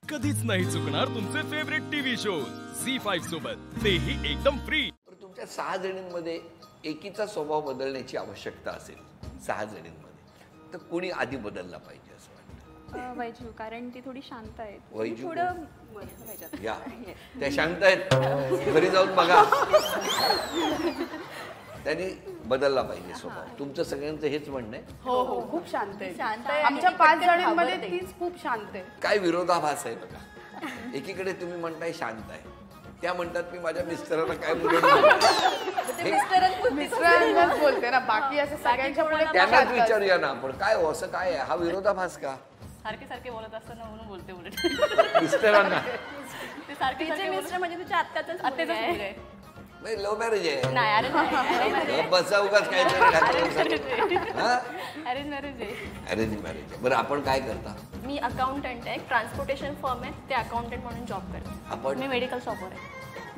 कधीच नाही चुकणार तुमचे फेवरेट टीव्ही शोज झी5 सोबत, तेही एकदम फ्री. तुमच्या 6 जणींमध्ये एकीचा स्वभाव बदलण्याची आवश्यकता असेल 6 जणींमध्ये, तर कोणी आधी बदलला पाहिजे असं वाटतं? वैजू, कारण ती थोडी शांत आहे. वैजू थोडं या त्या शांत आहेत, घरी जाऊन बघा. त्यांनी बदलला पाहिजे स्वभाव. तुमचं सगळ्यांचं हेच म्हणणं आहे? हो हो, खूप शांत आहे. शांत आहे. आमच्या 5 जणांमध्ये तीच खूप शांत आहे. काय विरोधाभास आहे बघा. एकीकडे तुम्ही म्हणताय शांत आहे, त्या म्हणतात मी माझ्या मिस्टरांना काय मिस्टरांनाच बोलते ना, बाकी असं सगळ्यांच्या पुढे त्यांनाच विचारूया ना आपण, काय हो असं काय आहे? हा विरोधाभास का? सारखे सारखे बोलत असताना म्हणून बोलते उलट मिस्टरांना ते सारखे तिचे मिस्टर म्हणजे तुझ्या आत्याचाच मुलगा आहे. लव्ह मॅरेज आहे? नाही, अरेंज बसा उगाच काय अरेंज मॅरेज आहे. अरेंज मॅरेज आहे. बरं, आपण काय करता? मी अकाउंटंट आहे, ट्रान्सपोर्टेशन फर्म आहे, ते अकाउंटंट म्हणून जॉब करते. आपण मी मेडिकल शॉपवर आहे.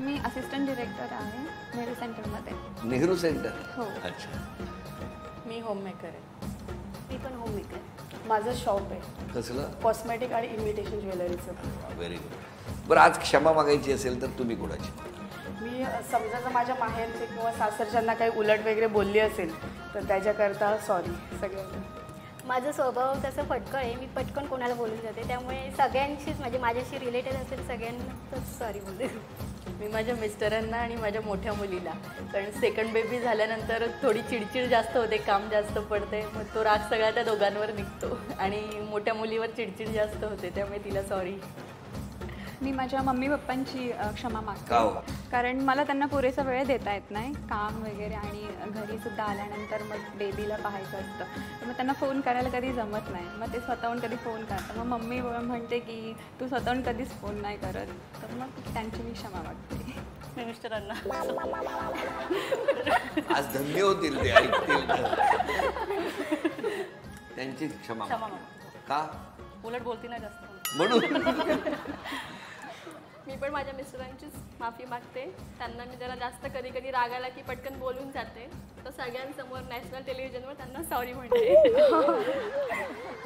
मी असिस्टंट डिरेक्टर आहे नेहरू सेंटरमध्ये. नेहरू सेंटर? हो. अच्छा. मी होम मेकर आहे. मी पण होम मेकर आहे. माझं शॉप आहे. कसलं? कॉस्मेटिक आणि इमिटेशन ज्वेलरीचं. Very good. बरं, आज क्षमा मागायची असेल तर तुम्ही कोणाची? मी समजा जर माझ्या माहेरचे किंवा सासरच्यांना काही उलट वगैरे बोलली असेल तर त्याच्याकरता सॉरी सगळ्यांना. माझा स्वभाव तसं फटकळ आहे, मी पटकन कोणाला बोलून जाते, त्यामुळे सगळ्यांशीच म्हणजे माझ्याशी रिलेटेड असेल सगळ्यांना सॉरी बोलते. मी माझ्या मिस्टरांना आणि माझ्या मोठ्या मुलीला, कारण सेकंड बेबी झाल्यानंतर थोडी चिडचिड जास्त होते, काम जास्त पडते, मग तो राग सगळा त्या दोघांवर निघतो आणि मोठ्या मुलीवर चिडचिड जास्त होते, त्यामुळे तिला सॉरी. मी माझ्या मम्मी पप्पांची क्षमा का मागते, हो? कारण मला त्यांना पुरेसा वेळ देता येत नाही, काम वगैरे, आणि घरी सुद्धा आल्यानंतर मग बेबीला पाहायचं असतं, तर मग त्यांना फोन करायला कधी जमत नाही. मग ते स्वतःहून कधी फोन करतात, मग मम्मी म्हणते की तू स्वतःहून कधीच फोन नाही करत, तर मग त्यांची मी क्षमा मागते. मी मिस्टरांना आज धन्य होतील ते ऐकतील त्यांची क्षमा का? उलट बोलती नाही जास्त म्हणून. मी पण माझ्या मिस्टरांचीच माफी मागते. त्यांना मी जरा जास्त कधी कधी रागायला की पटकन बोलून जाते, तर सगळ्यांसमोर नॅशनल टेलिव्हिजनवर त्यांना सॉरी म्हणते.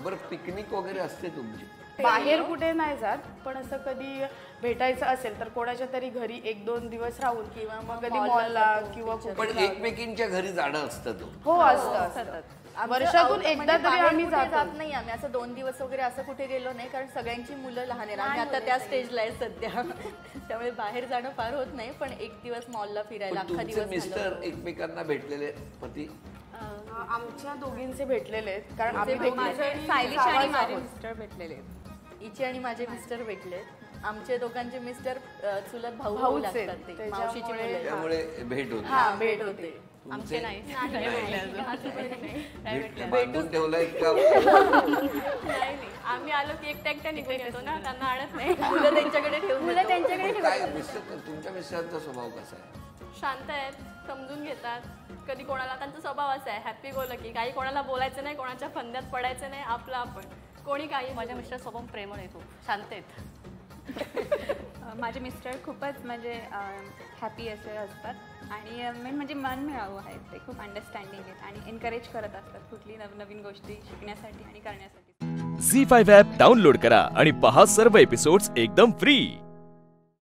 बरं, पिकनिक वगैरे असते तुमची? बाहेर कुठे नाही जात, पण असं कधी भेटायचं असेल तर कोणाच्या तरी घरी 1-2 दिवस राहून किंवा मग कधी मॉलला किंवा पण एकमेकींच्या घरी जाणं असतं तो? हो, असतं. वर्षातून एकदा तरी आम्ही जात नाही. आम्ही असं 2 दिवस वगैरे असं कुठे गेलो नाही, कारण सगळ्यांची मुलं लहान आहेत. आम्ही आता त्या स्टेजला आहे सध्या, त्यामुळे बाहेर जाणं फार होत नाही. पण 1 दिवस मॉलला फिरायला अख्खा दिवस. मिस्टर एकमेकांना भेटलेले पती? आमच्या दोघींचे भेटलेले आहेत, कारण आम्ही सायलीश आणि माझे मिस्टर भेटलेले आहेत. इचे आणि माझे मिस्टर भेटले. आमचे दोघांचे मिस्टर चुलत भाऊ लागतात, ते मावशीची मुलं, त्यामुळे भेट होते. हा, भेट होते. आमचे नाही भेटून ठेवलाय का? नाही, आम्ही आलो की एकट्या निघून येतो ना, त्यांना आणत नाही. मुलं त्यांच्याकडे ठेवून काय तुमच्या मिस्टरांचा स्वभाव कसा आहे? शांत आहेत, समजून घेतात. कधी कोणाला, त्यांचा स्वभाव असा आहे हॅपी गो लकी, काही कोणाला बोलायचं नाही, कोणाच्या फंद्यात पडायचं नाही, आपलं आपण. कोणी काही. माझ्या मिस्टर स्वभाव प्रेमळ येतो, शांत आहेत. माझे मिस्टर खूपच म्हणजे हॅपी असे असतात, आणि मेन म्हणजे मन मिळावं आहे, ते खूप अंडरस्टँडिंग आहेत आणि एनकरेज करत असतात कुठली नवनवीन गोष्टी शिकण्यासाठी आणि करण्यासाठी. झी5 ॲप डाउनलोड करा आणि पहा सर्व एपिसोड्स एकदम फ्री.